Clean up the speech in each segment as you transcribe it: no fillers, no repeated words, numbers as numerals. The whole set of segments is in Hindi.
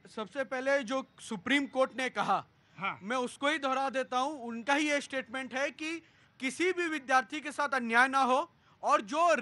सबसे पहले जो सुप्रीम कोर्ट ने कहा, हाँ। मैं उसको ही दोहरा देता हूं। उनका ही ये स्टेटमेंट है कि किसी भी विद्यार्थी के साथ अन्याय ना हो, और जो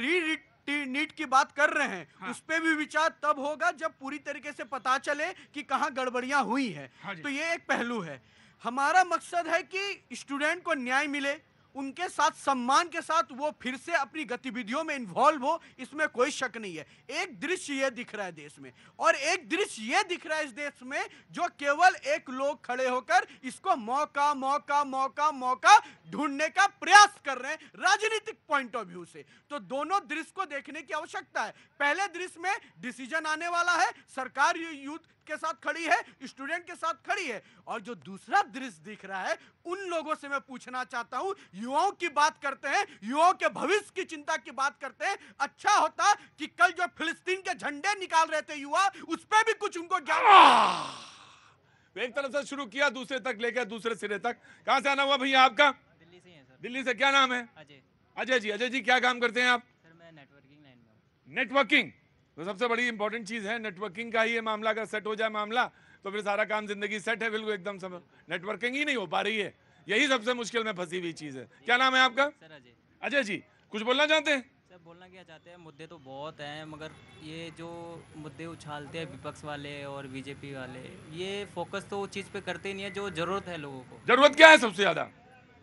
नीट की बात कर रहे हैं, हाँ। उस पे भी विचार तब होगा जब पूरी तरीके से पता चले कि कहां गड़बड़ियां हुई हैं। हाँ जी। तो ये एक पहलू है। हमारा मकसद है कि स्टूडेंट को न्याय मिले, उनके साथ सम्मान के साथ वो फिर से अपनी गतिविधियों में इन्वॉल्व हो, इसमें कोई शक नहीं है। एक दृश्य ये दिख रहा है देश में, और एक दृश्य ये दिख रहा है इस देश में, जो केवल एक लोग खड़े होकर इसको मौका मौका मौका मौका ढूंढने का प्रयास कर रहे हैं राजनीतिक पॉइंट ऑफ व्यू से। तो दोनों दृश्य को देखने की आवश्यकता है। पहले दृश्य में डिसीजन आने वाला है, सरकार यूथ के साथ खड़ी है, स्टूडेंट के साथ खड़ी है। और जो दूसरा दृश्य दिख रहा है, उन लोगों से मैं पूछना चाहता हूं, युवाओं की बात करते हैं, युवाओं के भविष्य की चिंता की बात करते हैं। अच्छा होता कि कल जो फिलिस्तीन के झंडे निकाल रहे थे युवा, उस पर भी कुछ उनको ज्ञान। एक तरफ से शुरू किया, दूसरे तक लेकर दूसरे सिरे तक। कहां से आना हुआ भैया आपका? दिल्ली से ही है सर। दिल्ली से। क्या नाम है? अजय। अजय जी क्या काम करते हैं आप? सर मैं नेटवर्किंग लाइन में हूँ। नेटवर्किंग तो सबसे बड़ी इंपॉर्टेंट चीज है। नेटवर्किंग का ही ये मामला अगर सेट हो जाए मामला, तो फिर सारा काम जिंदगी सेट है बिल्कुल एकदम। सब नेटवर्किंग ही नहीं हो पा रही है, यही सबसे मुश्किल में फंसी हुई चीज है। क्या नाम है आपका? सर अजय। अजय जी कुछ बोलना चाहते हैं? सर बोलना क्या चाहते हैं, मुद्दे तो बहुत हैं, मगर ये जो मुद्दे उछालते हैं विपक्ष वाले और बीजेपी वाले, ये फोकस तो उस चीज़ पे करते ही नहीं है जो ज़रूरत है लोगों को। जरूरत क्या है सबसे ज्यादा?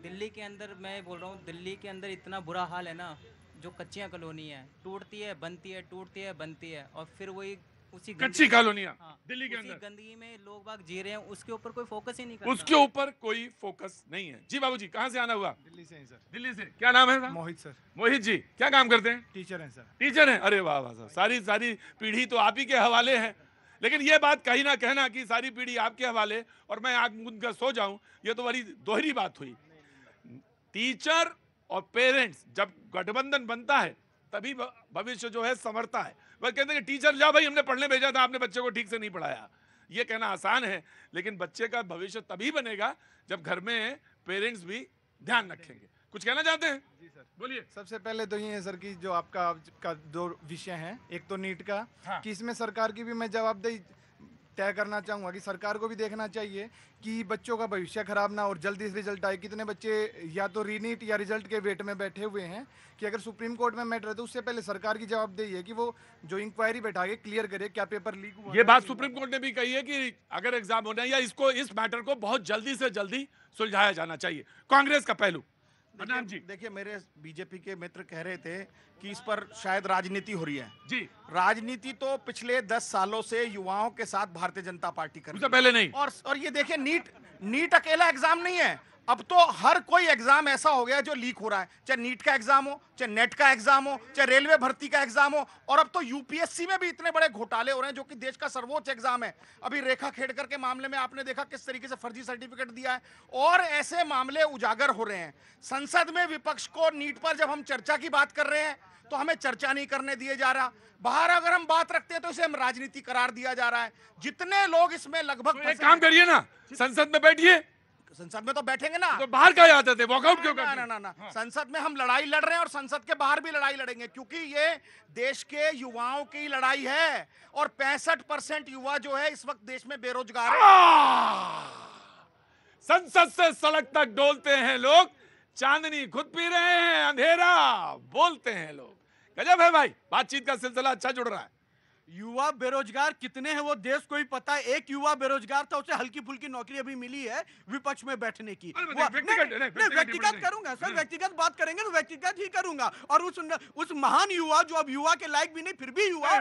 दिल्ली के अंदर मैं बोल रहा हूँ, दिल्ली के अंदर इतना बुरा हाल है ना, जो कच्चियाँ कॉलोनी है, टूटती है बनती है, टूटती है बनती है, और फिर वही उसी कच्ची कॉलोनियां हाँ, दिल्ली के उसी अंदर, गंदगी में लोग बाग जी रहे हैं, उसके ऊपर कोई फोकस ही नहीं करता। उसके ऊपर कोई फोकस नहीं है। जी बाबूजी कहां से आना हुआ? दिल्ली से हैं सर। दिल्ली से। क्या नाम है सर? मोहित सर। मोहित जी क्या काम करते हैं? टीचर हैं सर। टीचर हैं। अरे वाह वाह सर, सारी पीढ़ी तो आप ही के हवाले है। लेकिन ये बात कहीं ना कहना कि सारी पीढ़ी आपके हवाले और मैं आग मूंद कर सो जाऊं, ये तो बड़ी दोहरी बात हुई। टीचर और पेरेंट्स जब गठबंधन बनता है, तभी भविष्य जो है संवरता है। वह कहते हैं कि टीचर जाओ भाई, हमने पढ़ने भेजा था, आपने बच्चे को ठीक से नहीं पढ़ाया। ये कहना आसान है, लेकिन बच्चे का भविष्य तभी बनेगा जब घर में पेरेंट्स भी ध्यान रखेंगे। कुछ कहना चाहते हैं? जी सर बोलिए। सबसे पहले तो ये है सर कि जो आपका का दो विषय हैं, एक तो नीट का, हाँ। कि इसमें सरकार की भी मैं जवाबदेही तय करना चाहूँगा कि सरकार को भी देखना चाहिए कि बच्चों का भविष्य खराब ना और जल्दी से रिजल्ट आए। कितने बच्चे या तो रीनीट या रिजल्ट के वेट में बैठे हुए हैं कि अगर सुप्रीम कोर्ट में मैटर है तो उससे पहले सरकार की जवाबदेही है कि वो जो इंक्वायरी बैठा के क्लियर करे क्या पेपर लीक हुआ। ये बात सुप्रीम कोर्ट ने भी कही है कि अगर एग्जाम होना है या इस मैटर को बहुत जल्दी से जल्दी सुलझाया जाना चाहिए। कांग्रेस का पहलू प्रणाम जी। देखिए मेरे बीजेपी के मित्र कह रहे थे कि इस पर शायद राजनीति हो रही है। जी राजनीति तो पिछले 10 सालों से युवाओं के साथ भारतीय जनता पार्टी कर रही उससे है। पहले नहीं। और ये देखिए नीट अकेला एग्जाम नहीं है, अब तो हर कोई एग्जाम ऐसा हो गया जो लीक हो रहा है, चाहे नीट का एग्जाम हो, चाहे नेट का एग्जाम हो, चाहे रेलवे भर्ती का एग्जाम हो, और अब तो यूपीएससी में भी इतने बड़े घोटाले हो रहे हैं जो कि देश का सर्वोच्च एग्जाम है। अभी रेखा खेड़कर के मामले में आपने देखा किस तरीके से फर्जी सर्टिफिकेट दिया है, और ऐसे मामले उजागर हो रहे हैं। संसद में विपक्ष को नीट पर जब हम चर्चा की बात कर रहे हैं तो हमें चर्चा नहीं करने दिए जा रहा, बाहर अगर हम बात रखते हैं तो इसे हम राजनीति करार दिया जा रहा है। जितने लोग इसमें लगभग तो एक काम करिए ना, संसद में बैठिए। संसद में तो बैठेंगे ना, तो बाहर क्या आते थे, वॉकआउट क्यों करते? ना संसद में हम लड़ाई लड़ रहे हैं और संसद के बाहर भी लड़ाई लड़ेंगे, क्योंकि ये देश के युवाओं की लड़ाई है। और 65% युवा जो है इस वक्त देश में बेरोजगार है। संसद से सड़क तक डोलते हैं लोग, चांदनी खुद पी रहे हैं, अंधेरा बोलते हैं लोग। गजब है भाई, बातचीत का सिलसिला अच्छा जुड़ रहा है। युवा बेरोजगार कितने हैं वो देश को ही पता है। एक युवा बेरोजगार था, उसे हल्की फुल्की नौकरी अभी मिली है विपक्ष में बैठने की। व्यक्तिगत करूंगा सर, व्यक्तिगत बात करेंगे तो व्यक्तिगत ही करूंगा। और उस महान युवा जो अब युवा के लायक भी नहीं फिर भी युवा,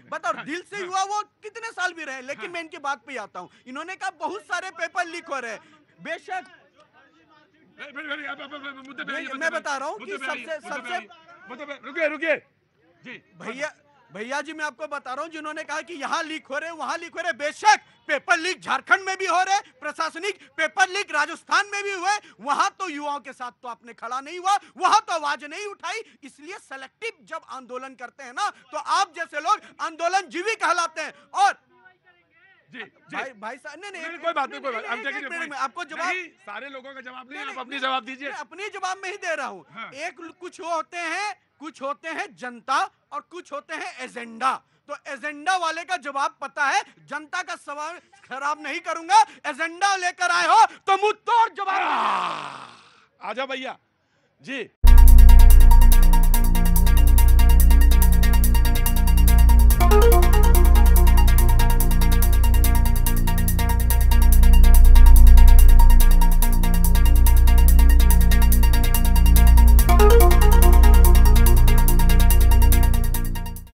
बताओ दिल से युवा वो कितने साल भी रहे। लेकिन मैं इनकी बात पे आता हूँ, इन्होंने कहा बहुत सारे पेपर लीक हो रहे हैं। बेशक मैं बता रहा हूँ कि सबसे रुकिए जी भैया जी, मैं आपको बता रहा हूं, जिन्होंने कहा कि यहाँ लीक हो रहे वहां लीक हो रहे, बेशक पेपर लीक झारखंड में भी हो रहे, प्रशासनिक पेपर लीक राजस्थान में भी हुए। वहां तो युवाओं के साथ तो आपने खड़ा नहीं हुआ, वहां तो आवाज नहीं उठाई। इसलिए सेलेक्टिव जब आंदोलन करते हैं ना, तो आप जैसे लोग आंदोलन जीवी कहलाते हैं। और जी भाई साहब, नहीं कोई बात नहीं, आपको जवाब, सारे लोगों का जवाब नहीं, आप अपनी जवाब दीजिए। अपनी जवाब में ही दे रहा हूँ। हाँ। कुछ होते हैं जनता और कुछ होते हैं एजेंडा। तो एजेंडा वाले का जवाब पता है, जनता का सवाल खराब नहीं करूंगा। एजेंडा लेकर आए हो तो मुंह तोड़ जवाब। आजा भैया जी।